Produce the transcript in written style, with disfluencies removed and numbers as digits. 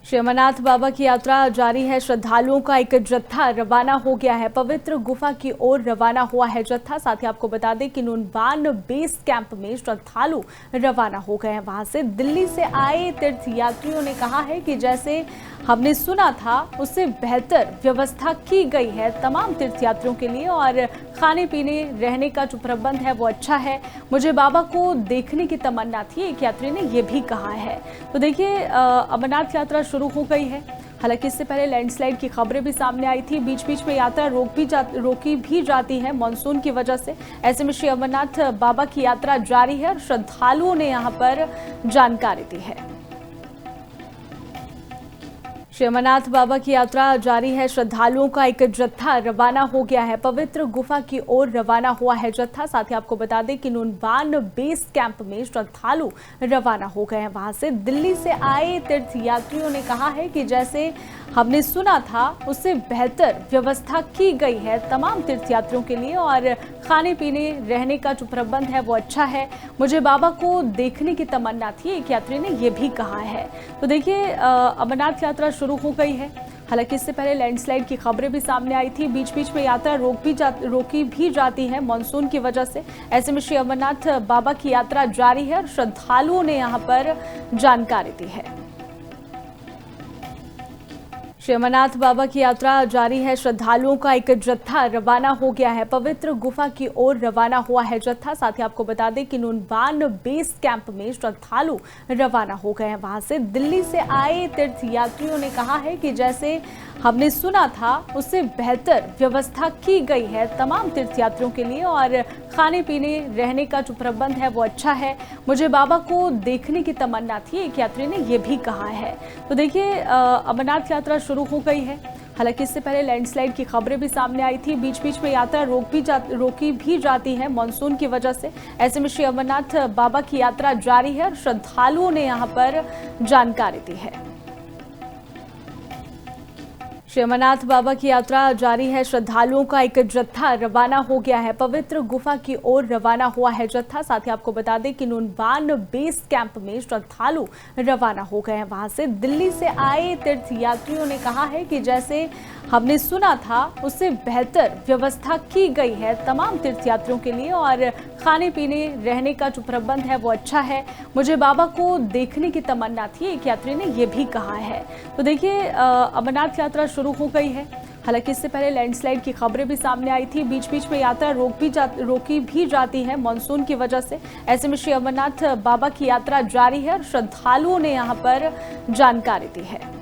श्री अमरनाथ बाबा की यात्रा जारी है। श्रद्धालुओं का एक जत्था रवाना हो गया है। पवित्र गुफा की ओर रवाना हुआ है जत्था। साथ ही आपको बता दें कि नूनवान बेस कैंप में श्रद्धालु रवाना हो गए हैं। वहां से दिल्ली से आए तीर्थ यात्रियों ने कहा है कि जैसे हमने सुना था उससे बेहतर व्यवस्था की गई है तमाम तीर्थयात्रियों के लिए, और खाने पीने रहने का जो प्रबंध है वो अच्छा है। मुझे बाबा को देखने की तमन्ना थी, एक यात्री ने ये भी कहा है। तो देखिए, अमरनाथ यात्रा शुरू हो गई है। हालांकि इससे पहले लैंडस्लाइड की खबरें भी सामने आई थी। बीच बीच में यात्रा रोकी भी जाती है मानसून की वजह से। ऐसे में श्री अमरनाथ बाबा की यात्रा जारी है और श्रद्धालुओं ने यहाँ पर जानकारी दी है। श्री अमरनाथ बाबा की यात्रा जारी है। श्रद्धालुओं का एक जत्था रवाना हो गया है। पवित्र गुफा की ओर रवाना हुआ है जत्था। साथ ही आपको बता दें कि नूनवान बेस कैंप में श्रद्धालु रवाना हो गए हैं। वहां से दिल्ली से आए तीर्थ यात्रियों ने कहा है कि जैसे हमने सुना था उससे बेहतर व्यवस्था की गई है तमाम तीर्थयात्रियों के लिए, और खाने पीने रहने का जो प्रबंध है वो अच्छा है। मुझे बाबा को देखने की तमन्ना थी, एक यात्री ने ये भी कहा है। तो देखिए, अमरनाथ यात्रा शुरू हो गई है। हालांकि इससे पहले लैंडस्लाइड की खबरें भी सामने आई थी। बीच बीच में यात्रा रोकी भी जाती है मानसून की वजह से। ऐसे में श्री अमरनाथ बाबा की यात्रा जारी है और श्रद्धालुओं ने यहाँ पर जानकारी दी है। श्री अमरनाथ बाबा की यात्रा जारी है। श्रद्धालुओं का एक जत्था रवाना हो गया है। पवित्र गुफा की ओर रवाना हुआ है जत्था। साथ ही आपको बता दें कि नूनवान बेस कैंप में श्रद्धालु रवाना हो गए हैं। वहां से दिल्ली से आए तीर्थ यात्रियों ने कहा है कि जैसे हमने सुना था उससे बेहतर व्यवस्था की गई है तमाम तीर्थयात्रियों के लिए, और खाने पीने रहने का जो प्रबंध है वो अच्छा है। मुझे बाबा को देखने की तमन्ना थी, एक यात्री ने ये भी कहा है। तो देखिए, अमरनाथ यात्रा शुरू हो गई है। हालांकि इससे पहले लैंडस्लाइड की खबरें भी सामने आई थी। बीच बीच में यात्रा रोकी भी जाती है मानसून की वजह से। ऐसे में श्री अमरनाथ बाबा की यात्रा जारी है और श्रद्धालुओं ने यहाँ पर जानकारी दी है। श्री अमरनाथ बाबा की यात्रा जारी है। श्रद्धालुओं का एक जत्था रवाना हो गया है। पवित्र गुफा की ओर रवाना हुआ है जत्था। साथ ही आपको बता दें कि नूनवान बेस कैंप में श्रद्धालु रवाना हो गए हैं। वहां से दिल्ली से आए तीर्थ यात्रियों ने कहा है कि जैसे हमने सुना था उससे बेहतर व्यवस्था की गई है तमाम तीर्थयात्रियों के लिए, और खाने पीने रहने का जो प्रबंध है वो अच्छा है। मुझे बाबा को देखने की तमन्ना थी, एक यात्री ने ये भी कहा है। तो देखिए, अमरनाथ यात्रा शुरू हो गई है। हालांकि इससे पहले लैंडस्लाइड की खबरें भी सामने आई थी। बीच बीच में यात्रा रोकी भी जाती है मानसून की वजह से। ऐसे में श्री अमरनाथ बाबा की यात्रा जारी है और श्रद्धालुओं ने यहाँ पर जानकारी दी है।